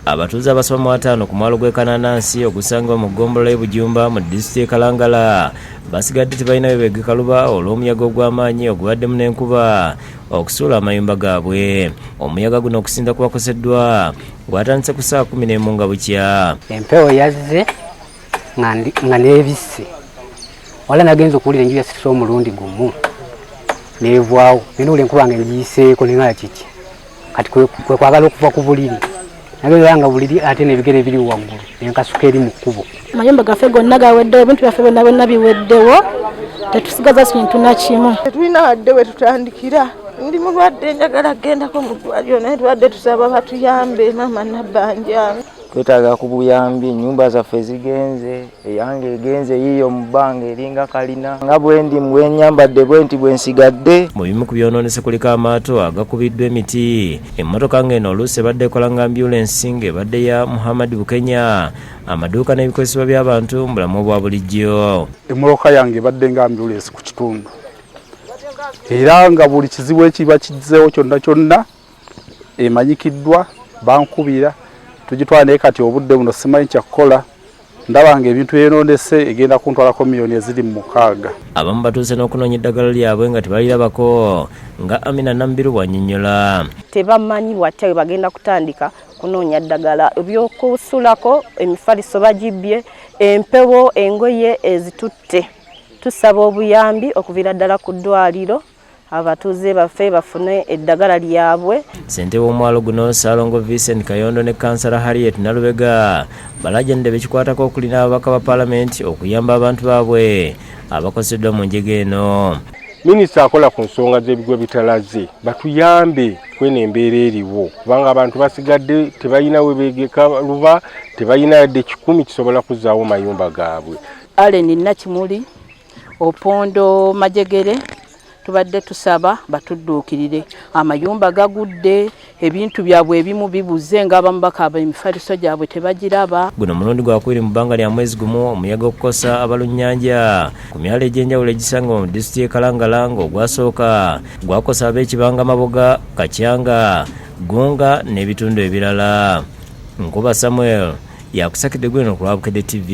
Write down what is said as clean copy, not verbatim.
abatuuze abasoba mu 5 ku mwalo gw'e Kananansi ogusangibwa mu ggombolola y'e Bujumba mu disitulikiti y'e Kalangala basigadde tebalina bebegeka luba olw'omuyaga ogw'amaanyi ogubaddemu n'enkuba okusuula amayumba gaabwe. Omuyaga guno okusinda kubakoseddwa gwatandise ku saa 11 nga bukya. Empewo yazze nga neebisse wala nagenza okuwulira enju yasituse omulundi gumu neevaawo nenawula enkuba nga ngiyiseeko nengala kiki kati kwe kwagala okuva ku buliri nageera nga buliri ate n'ebigere biri waggulu nenkasuka eri mu kkubo. Amayumba gaffe gonna gaweddewo, ebintu byaffe byonna biweddewo, tetusigaza kintu na kimu. Tetulina wadde we tutandikira. Ndi mulwadde njagala gendako mu ddwaliro naye tulwadde tusaba batuyambe mama nabbanja. Twetaaga ku buyambi, ennyumba zaffe zigenze, eyange egenze yiyo mu bbanga eringa kalina nga bwendi bwenyambadde bwenti bwensigadde. Mu bimu ku byonoonese kuliko amaato agakubiddwa emiti, emmotoka ng'eno oluusi ebadde ekola nga ambulensi ng'ebadde ya Muhammad Bukenya, amaduuka n'ebikozesebwa by'abantu mu bulamu obwa bulijjo. Emmotoka yange ebadde nga ambulensi ku kitundu era nga buli kizibu ekiba kizzeewo kyonna emanyikiddwa bankubira tugitwala naye kati obudde buno simanyi kyakukola ndaba nga ebintu byonoonese egenda kuntwalako miliyoni eziri mu 6. Abamu batuuse n'okunoonya eddagala lyabwe nga tebalirabako nga Amina Nambiru bw'annyonnyola. Tebamanyi bw'atya bagenda kutandika kunoonya ddagala ebyokusulako emifaliso bagibbye empewo engoye ezitutte. Tusaba obuyambi okuviira ddala ku ddwaliro abatuuze baffe bafune eddagala lyabwe. Ssentebe w'omwalo guno Ssalongo Vincent Kayondo ne Kansala Harriet Nalubega balajjanidde bekikwatako okulina ababaka ba Paalamenti okuyamba abantu baabwe abakoseddwa mu njega eno. Minisita akola ku nsonga z'ebigwa bitalaze batuyambe kwene embeera eriwo kubanga abantu basigadde tebalina webegeka luba tebalina yadde 10 kisobola kuzzaawo mayumba gaabwe. Aleni Nakimuli Opondo Majegere tubadde tusaba batudduukirire amayumba gagudde ebintu byabwe ebimu bibuze ng'abamu bakaba emifaliso gyabwe tebagiraba. Guno mulundi gwakubiri mu bbanga lya mwezi gumu omuyaga okukosa abalunnyanja ku myalo egy'enjawulo egisangibwa mu disitulikiti y'e Kalangala ng'ogwasooka gwakosa ab'Ekibanga, Maboga, Kakyanga, Gunga n'ebitundu ebirala. Nkuba Samuel yakusakidde gwino ku Lwabukedde TV.